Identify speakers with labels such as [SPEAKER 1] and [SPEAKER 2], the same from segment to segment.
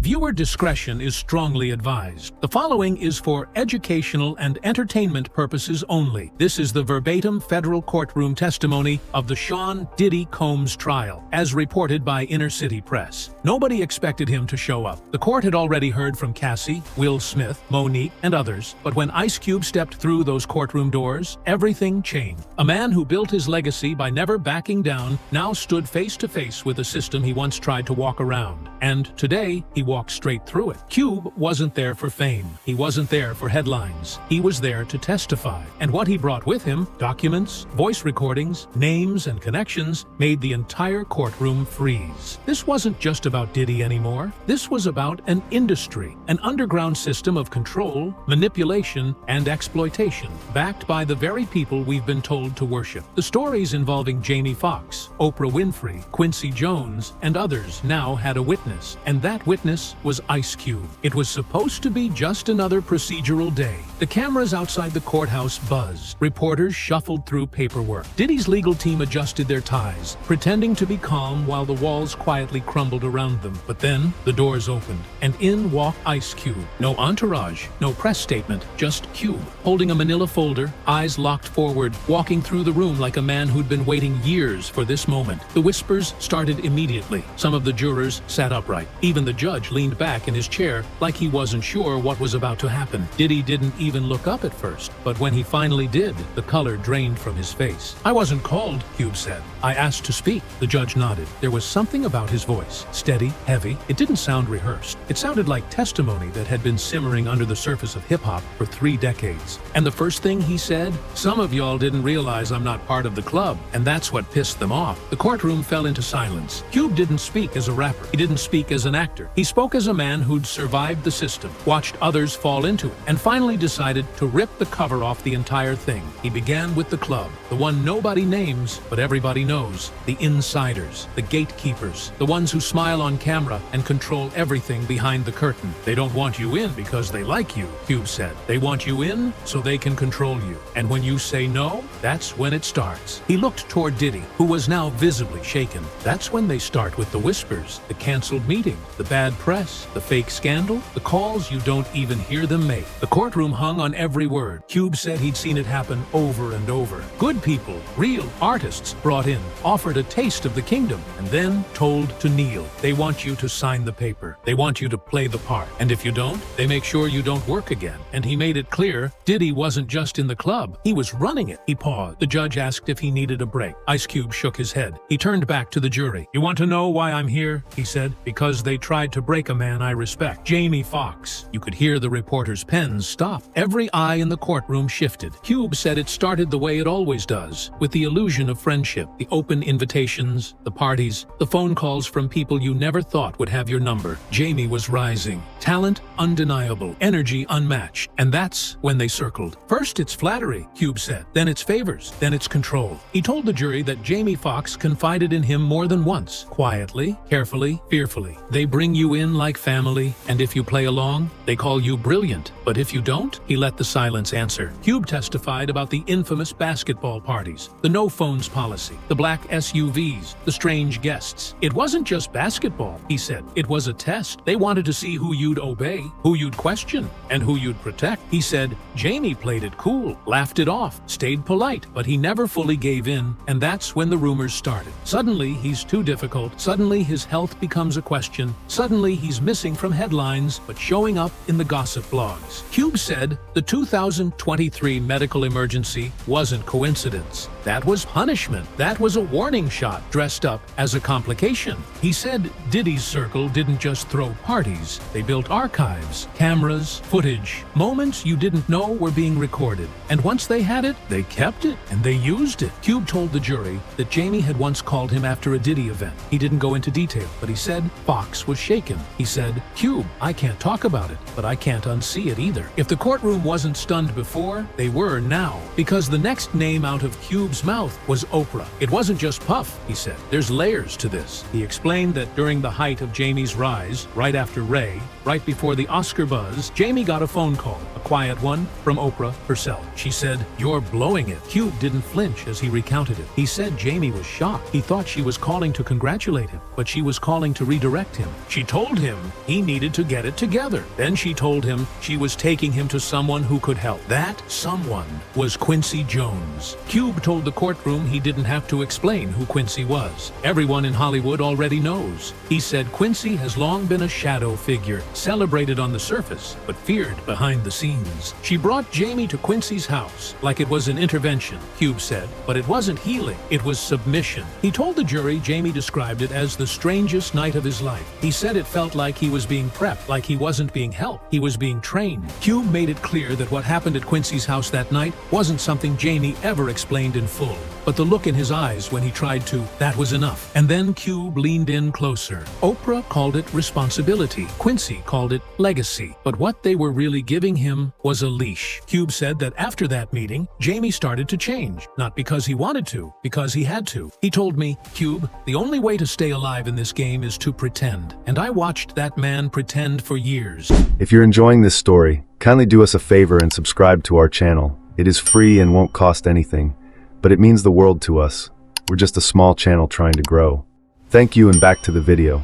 [SPEAKER 1] Viewer discretion is strongly advised. The following is for educational and entertainment purposes only. This is the verbatim federal courtroom testimony of the Sean Diddy Combs trial, as reported by Inner City Press. Nobody expected him to show up. The court had already heard from Cassie, Will Smith, Monique, and others, but when Ice Cube stepped through those courtroom doors, everything changed. A man who built his legacy by never backing down now stood face to face with a system he once tried to walk around. And today, he walked straight through it. Cube wasn't there for fame. He wasn't there for headlines. He was there to testify. And what he brought with him, documents, voice recordings, names, and connections, made the entire courtroom freeze. This wasn't just about Diddy anymore. This was about an industry, an underground system of control, manipulation, and exploitation, backed by the very people we've been told to worship. The stories involving Jamie Foxx, Oprah Winfrey, Quincy Jones, and others now had a witness. And that witness was Ice Cube. It was supposed to be just another procedural day. The cameras outside the courthouse buzzed. Reporters shuffled through paperwork. Diddy's legal team adjusted their ties, pretending to be calm while the walls quietly crumbled around them. But then the doors opened, and in walked Ice Cube. No entourage, no press statement, just Cube, holding a manila folder, eyes locked forward, walking through the room like a man who'd been waiting years for this moment. The whispers started immediately. Some of the jurors sat upright. Even the judge leaned back in his chair like he wasn't sure what was about to happen. Diddy didn't even look up at first, but when he finally did, the color drained from his face. "I wasn't called," Cube said. "I asked to speak." The judge nodded. There was something about his voice, steady, heavy. It didn't sound rehearsed. It sounded like testimony that had been simmering under the surface of hip-hop for 3 decades. And the first thing he said, "Some of y'all didn't realize I'm not part of the club," and that's what pissed them off. The courtroom fell into silence. Cube didn't speak as a rapper. He didn't speak as an actor. He spoke as a man who'd survived the system, watched others fall into it, and finally decided to rip the cover off the entire thing. He began with the club, the one nobody names, but everybody knows, the insiders, the gatekeepers, the ones who smile on camera and control everything behind the curtain. "They don't want you in because they like you," Cube said. "They want you in so they can control you. And when you say no, that's when it starts." He looked toward Diddy, who was now visibly shaken. "That's when they start with the whispers, the canceled meeting, the bad press, the fake scandal, the calls you don't even hear them make." The courtroom hung on every word. Cube said he'd seen it happen over and over. Good people, real artists, brought in, offered a taste of the kingdom, and then told to kneel. They want you to sign the paper. They want you to play the part. And if you don't, they make sure you don't work again. And he made it clear Diddy wasn't just in the club. He was running it. He paused. The judge asked if he needed a break. Ice Cube shook his head. He turned back to the jury. "You want to know why I'm here?" he said. "Because they tried to break a man I respect, Jamie Foxx." You could hear the reporters' pens stop. Every eye in the courtroom shifted. Cube said it started the way it always does, with the illusion of friendship, the open invitations, the parties, the phone calls from people you never thought would have your number. Jamie was rising. Talent undeniable, energy unmatched. And that's when they circled. "First it's flattery," Cube said. "Then it's favors. Then it's control." He told the jury that Jamie Foxx confided in him more than once. Quietly, carefully, fearfully. "They bring you in like family, and if you play along, they call you brilliant. But if you don't," he let the silence answer. Cube testified about the infamous basketball parties, the no phones policy, the black SUVs, the strange guests. "It wasn't just basketball," he said. "It was a test. They wanted to see who you'd obey, who you'd question, and who you'd protect." He said, "Jamie played it cool, laughed it off, stayed polite, but he never fully gave in, and that's when the rumors started. Suddenly, he's too difficult. Suddenly, his health becomes a question. Suddenly, he's missing from headlines, but showing up in the gossip blogs." Cube said the 2023 medical emergency wasn't coincidence. That was punishment. That was a warning shot dressed up as a complication. He said Diddy's circle didn't just throw parties. They built archives, cameras, footage, moments you didn't know were being recorded. And once they had it, they kept it, and they used it. Cube told the jury that Jamie had once called him after a Diddy event. He didn't go into detail, but he said Fox was shaken. He said, "Cube, I can't talk about it." but I can't unsee it either. If the courtroom wasn't stunned before, they were now, because the next name out of Cube's mouth was Oprah. It wasn't just Puff, he said. There's layers to this. He explained that during the height of Jamie's rise, right after Ray, right before the Oscar buzz, Jamie got a phone call, a quiet one, from Oprah herself. She said, "You're blowing it." Cube didn't flinch as he recounted it. He said Jamie was shocked. He thought she was calling to congratulate him, but she was calling to redirect him. She told him he needed to get it together. Then she told him she was taking him to someone who could help. That someone was Quincy Jones. Cube told the courtroom he didn't have to explain who Quincy was. Everyone in Hollywood already knows. He said Quincy has long been a shadow figure, celebrated on the surface, but feared behind the scenes. She brought Jamie to Quincy's house like it was an intervention, Cube said, but it wasn't healing, it was submission. He told the jury Jamie described it as the strangest night of his life. He said it felt like he was being prepped, like he wasn't being helped, he was being trained. Cube made it clear that what happened at Quincy's house that night wasn't something Jamie ever explained in full. But the look in his eyes when he tried to, that was enough. And then Cube leaned in closer. Oprah called it responsibility. Quincy called it legacy. But what they were really giving him was a leash. Cube said that after that meeting, Jamie started to change. Not because he wanted to, because he had to. He told me, "Cube, the only way to stay alive in this game is to pretend." And I watched that man pretend for years.
[SPEAKER 2] If you're enjoying this story, kindly do us a favor and subscribe to our channel. It is free and won't cost anything, but it means the world to us. We're just a small channel trying to grow. Thank you, and back to the video.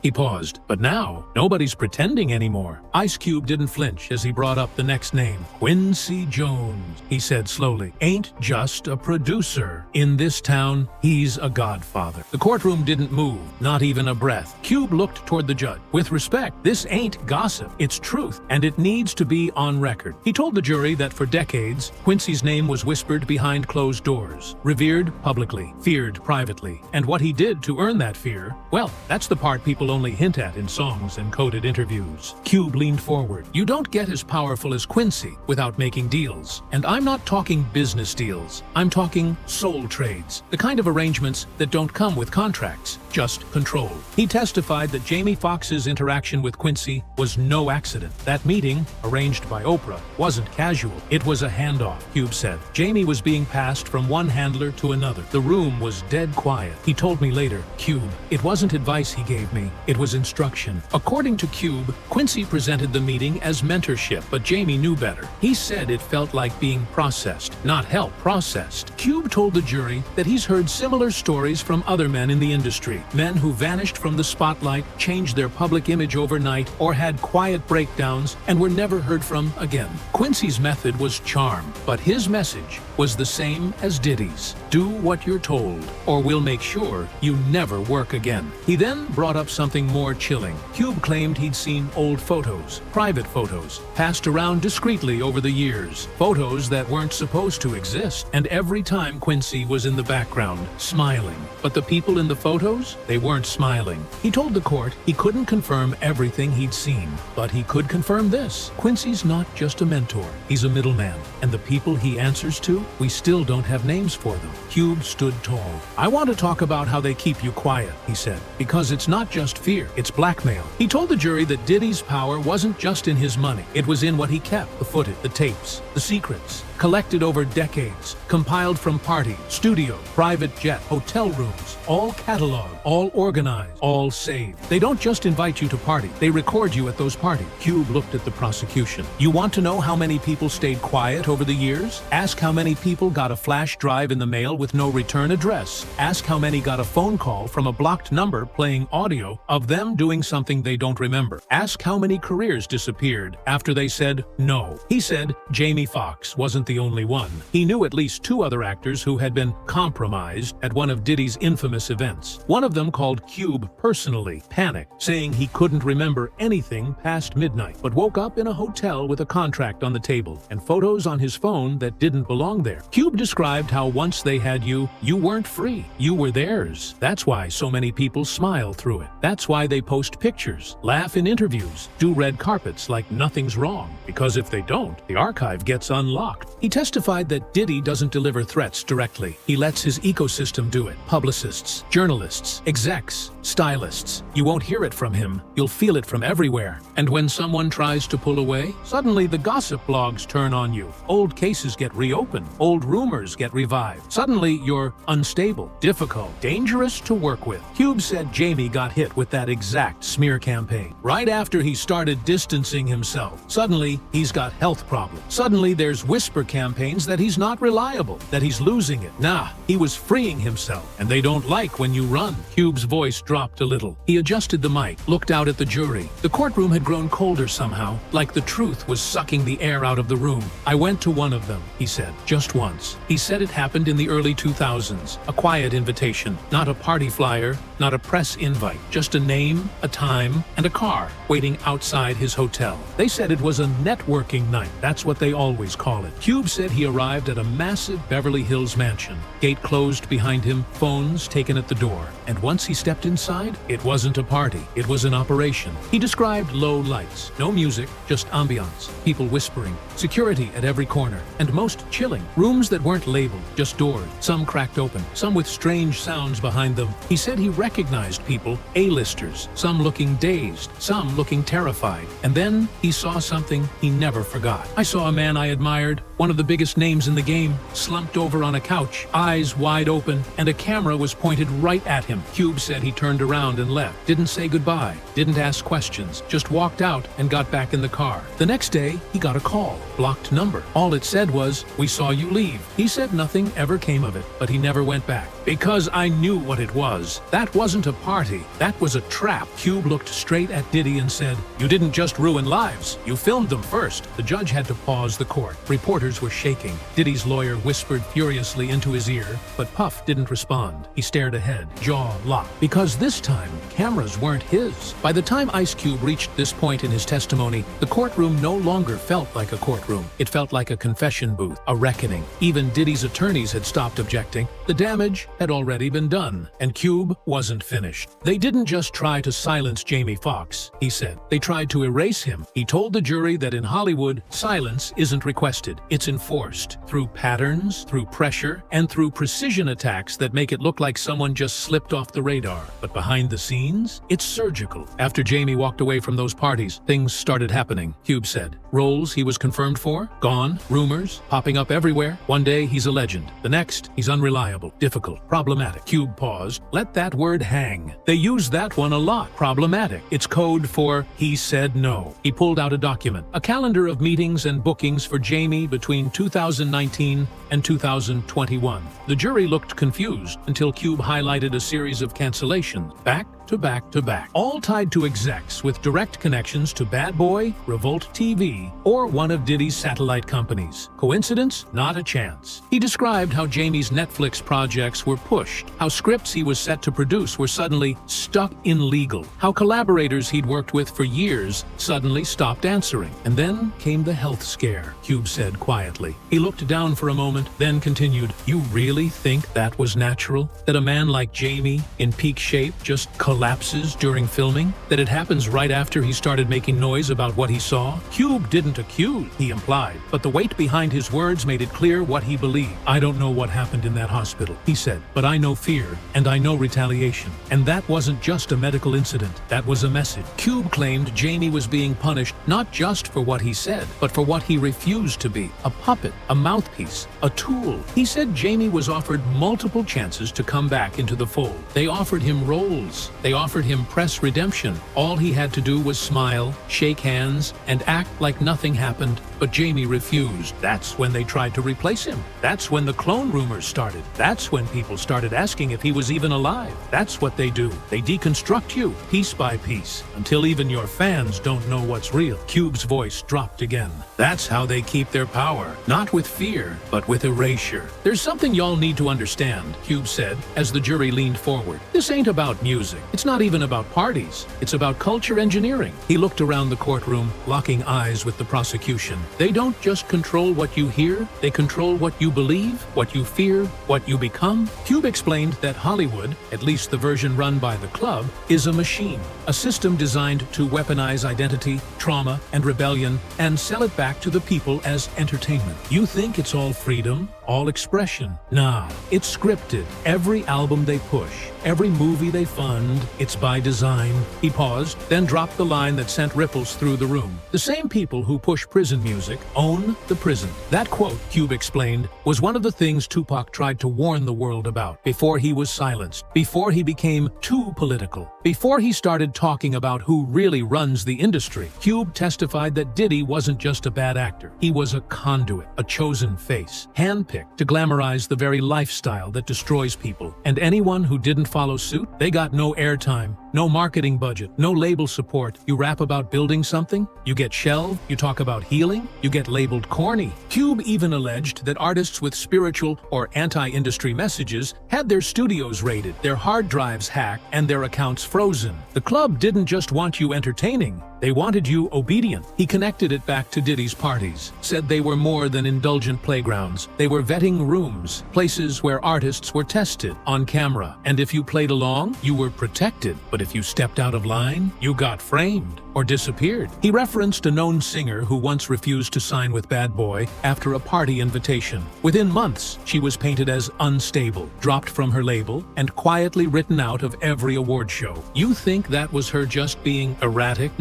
[SPEAKER 1] He paused. But now, nobody's pretending anymore. Ice Cube didn't flinch as he brought up the next name. Quincy Jones, he said slowly. Ain't just a producer. In this town, he's a godfather. The courtroom didn't move, not even a breath. Cube looked toward the judge. With respect, this ain't gossip. It's truth, and it needs to be on record. He told the jury that for decades, Quincy's name was whispered behind closed doors, revered publicly, feared privately. And what he did to earn that fear, well, that's the part people only hint at in songs and coded interviews. Cube leaned forward. You don't get as powerful as Quincy without making deals. And I'm not talking business deals. I'm talking soul trades, the kind of arrangements that don't come with contracts, just control. He testified that Jamie Foxx's interaction with Quincy was no accident. That meeting, arranged by Oprah, wasn't casual. It was a handoff, Cube said. Jamie was being passed from one handler to another. The room was dead quiet. He told me later, Cube, it wasn't advice he gave me. It was instruction. According to Cube, Quincy presented the meeting as mentorship, but Jamie knew better. He said it felt like being processed, not help, processed. Cube told the jury that he's heard similar stories from other men in the industry. Men who vanished from the spotlight, changed their public image overnight, or had quiet breakdowns and were never heard from again. Quincy's method was charm, but his message was the same as Diddy's. Do what you're told, or we'll make sure you never work again. He then brought up something more chilling. Cube claimed he'd seen old photos, private photos, passed around discreetly over the years, photos that weren't supposed to exist, and every time Quincy was in the background, smiling. But the people in the photos, they weren't smiling. He told the court he couldn't confirm everything he'd seen, but he could confirm this. Quincy's not just a mentor, he's a middleman, and the people he answers to, we still don't have names for them. Cube stood tall. I want to talk about how they keep you quiet, he said, because it's not just fear, it's blackmail. He told the jury that Diddy's power wasn't just in his money, it was in what he kept, the footage, the tapes, the secrets, collected over decades, compiled from parties, studio, private jet, hotel rooms, all cataloged, all organized, all saved. They don't just invite you to party, they record you at those parties. Cube looked at the prosecution. You want to know how many people stayed quiet over the years? Ask how many people got a flash drive in the mail with no return address. Ask how many got a phone call from a blocked number playing audio of them doing something they don't remember. Ask how many careers disappeared after they said no. He said Jamie Foxx wasn't the only one. He knew at least 2 other actors who had been compromised at one of Diddy's infamous events. One of them called Cube personally, panicked, saying he couldn't remember anything past midnight, but woke up in a hotel with a contract on the table and photos on his phone that didn't belong there. Cube described how once they had you, you weren't free. You were theirs. That's why so many people smile through it. That's why they post pictures, laugh in interviews, do red carpets like nothing's wrong. Because if they don't, the archive gets unlocked. He testified that Diddy doesn't deliver threats directly. He lets his ecosystem do it. Publicists, journalists, execs, stylists. You won't hear it from him, you'll feel it from everywhere. And when someone tries to pull away, suddenly the gossip blogs turn on you. Old cases get reopened, old rumors get revived. Suddenly you're unstable, difficult, dangerous to work with. Cube said Jamie got hit with that exact smear campaign. Right after he started distancing himself, suddenly he's got health problems. Suddenly there's whisper campaigns that he's not reliable, that he's losing it. Nah, he was freeing himself, and they don't like when you run. Cube's voice dropped a little. He adjusted the mic, looked out at the jury. The courtroom had grown colder somehow, like the truth was sucking the air out of the room. I went to one of them, he said, just once. He said it happened in the early 2000s. A quiet invitation, not a party flyer, not a press invite, just a name, a time, and a car waiting outside his hotel. They said it was a networking night. That's what they always call it. Cube said he arrived at a massive Beverly Hills mansion. Gate closed behind him, phones taken at the door. And once he stepped inside, it wasn't a party, it was an operation. He described low lights, no music, just ambiance, people whispering, security at every corner, and most chilling, rooms that weren't labeled, just doors, some cracked open, some with strange sounds behind them. He said he recognized people, A-listers, some looking dazed, some looking terrified. And then he saw something he never forgot. I saw a man I admired, one of the biggest names in the game, slumped over on a couch, eyes wide open, and a camera was pointed right at him. Cube said he turned around and left, didn't say goodbye, didn't ask questions, just walked out and got back in the car. The next day, he got a call, blocked number. All it said was, "We saw you leave." He said nothing ever came of it, but he never went back. Because I knew what it was. That wasn't a party, that was a trap. Cube looked straight at Diddy and said, "You didn't just ruin lives, you filmed them first." The judge had to pause the court. Reporters were shaking. Diddy's lawyer whispered furiously into his ear, but Puff didn't respond. He stared ahead, jaw locked. Because this time, cameras weren't his. By the time Ice Cube reached this point in his testimony, the courtroom no longer felt like a courtroom. It felt like a confession booth, a reckoning. Even Diddy's attorneys had stopped objecting. The damage had already been done, and Cube wasn't finished. They didn't just try to silence Jamie Foxx, he said. They tried to erase him. He told the jury that in Hollywood, silence isn't requested. It's enforced through patterns, through pressure, and through precision attacks that make it look like someone just slipped off the radar. But behind the scenes, it's surgical. After Jamie walked away from those parties, things started happening, Cube said. Roles he was confirmed for, gone. Rumors popping up everywhere. One day he's a legend. The next, he's unreliable, difficult, problematic. Cube paused. Let that word hang. They use that one a lot. Problematic. It's code for he said no. He pulled out a document, a calendar of meetings and bookings for Jamie between 2019 and 2021. The jury looked confused until Cube highlighted a series of cancellations, back to back to back, all tied to execs with direct connections to Bad Boy, Revolt TV, or one of Diddy's satellite companies. Coincidence? Not a chance. He described how Jamie's Netflix projects were pushed, how scripts he was set to produce were suddenly stuck in legal, how collaborators he'd worked with for years suddenly stopped answering. And then came the health scare, Cube said quietly. He looked down for a moment, then continued, "You really think that was natural? That a man like Jamie, in peak shape, just collapses during filming? That it happens right after he started making noise about what he saw?" Cube didn't accuse, he implied, but the weight behind his words made it clear what he believed. "I don't know what happened in that hospital," he said, "but I know fear, and I know retaliation. And that wasn't just a medical incident, that was a message." Cube claimed Jamie was being punished not just for what he said, but for what he refused to be, a puppet, a mouthpiece, a tool. He said Jamie was offered multiple chances to come back into the fold. They offered him roles. They offered him press redemption. All he had to do was smile, shake hands, and act like nothing happened. But Jamie refused. That's when they tried to replace him. That's when the clone rumors started. That's when people started asking if he was even alive. That's what they do. They deconstruct you, piece by piece, until even your fans don't know what's real. Cube's voice dropped again. That's how they keep their power. Not with fear, but with erasure. "There's something y'all need to understand," Cube said, as the jury leaned forward. "This ain't about music. It's not even about parties. It's about culture engineering." He looked around the courtroom, locking eyes with the prosecution. "They don't just control what you hear, they control what you believe, what you fear, what you become." Cube explained that Hollywood, at least the version run by the club, is a machine, a system designed to weaponize identity, trauma, and rebellion, and sell it back to the people as entertainment. You think it's all freedom? all expression. Nah, it's scripted. Every album they push, every movie they fund, it's by design. He paused, then dropped the line that sent ripples through the room. The same people who push prison music own the prison. That quote, Cube explained, was one of the things Tupac tried to warn the world about before he was silenced, before he became too political, before he started talking about who really runs the industry. Cube testified that Diddy wasn't just a bad actor. He was a conduit, a chosen face, handpicked to glamorize the very lifestyle that destroys people. And anyone who didn't follow suit, they got no airtime, no marketing budget, no label support. You rap about building something, you get shelved. You talk about healing, you get labeled corny. Cube even alleged that artists with spiritual or anti-industry messages had their studios raided, their hard drives hacked, and their accounts frozen. The club didn't just want you entertaining, they wanted you obedient. He connected it back to Diddy's parties, said they were more than indulgent playgrounds. They were vetting rooms, places where artists were tested on camera. And if you played along, you were protected. But if you stepped out of line, you got framed or disappeared. He referenced a known singer who once refused to sign with Bad Boy after a party invitation. Within months, she was painted as unstable, dropped from her label, and quietly written out of every award show. You think that was her just being erratic?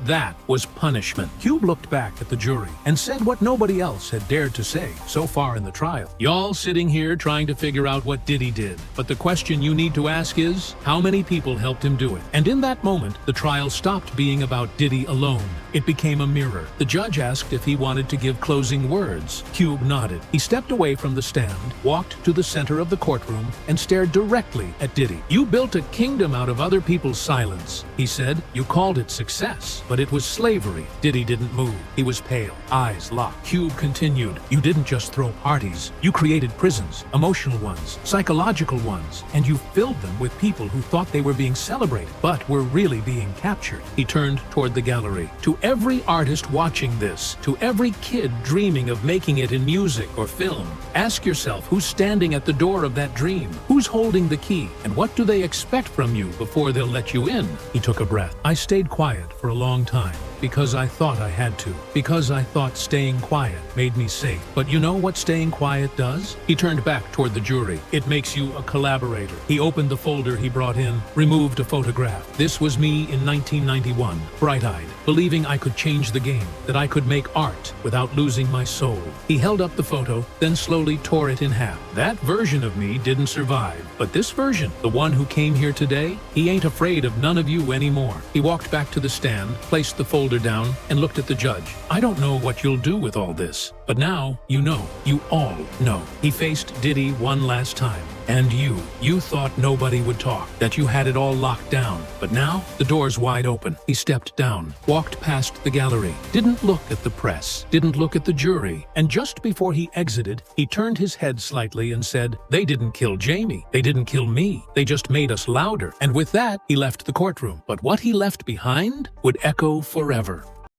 [SPEAKER 1] That was punishment. Cube looked back at the jury and said what nobody else had dared to say so far in the trial. Y'all sitting here trying to figure out what Diddy did. But the question you need to ask is, how many people helped him do it? And in that moment, the trial stopped being about Diddy alone. It became a mirror. The judge asked if he wanted to give closing words. Cube nodded. He stepped away from the stand, walked to the center of the courtroom, and stared directly at Diddy. You built a kingdom out of other people's silence, he said. You called it success, but it was slavery. Diddy didn't move. He was pale, eyes locked. Cube continued. You didn't just throw parties. You created prisons, emotional ones, psychological ones, and you filled them with people who thought they were being celebrated, but were really being captured. He turned toward the gallery. To every artist watching this, to every kid dreaming of making it in music or film, ask yourself who's standing at the door of that dream, who's holding the key, and what do they expect from you before they'll let you in? He took a breath. I stayed quiet for a long time. Because I thought I had to. Because I thought staying quiet made me safe. But you know what staying quiet does? He turned back toward the jury. It makes you a collaborator. He opened the folder he brought in, removed a photograph. This was me in 1991, bright-eyed, believing I could change the game, that I could make art without losing my soul. He held up the photo, then slowly tore it in half. That version of me didn't survive. But this version, the one who came here today, he ain't afraid of none of you anymore. He walked back to the stand, placed the folder down, and looked at the judge. I don't know what you'll do with all this, but now you know. You all know. He faced Diddy one last time. And you thought nobody would talk, that you had it all locked down. But now, the door's wide open. He stepped down, walked past the gallery, didn't look at the press, didn't look at the jury, and just before he exited, he turned his head slightly and said, "They didn't kill Jamie. They didn't kill me. They just made us louder." And with that, he left the courtroom. But what he left behind would echo forever.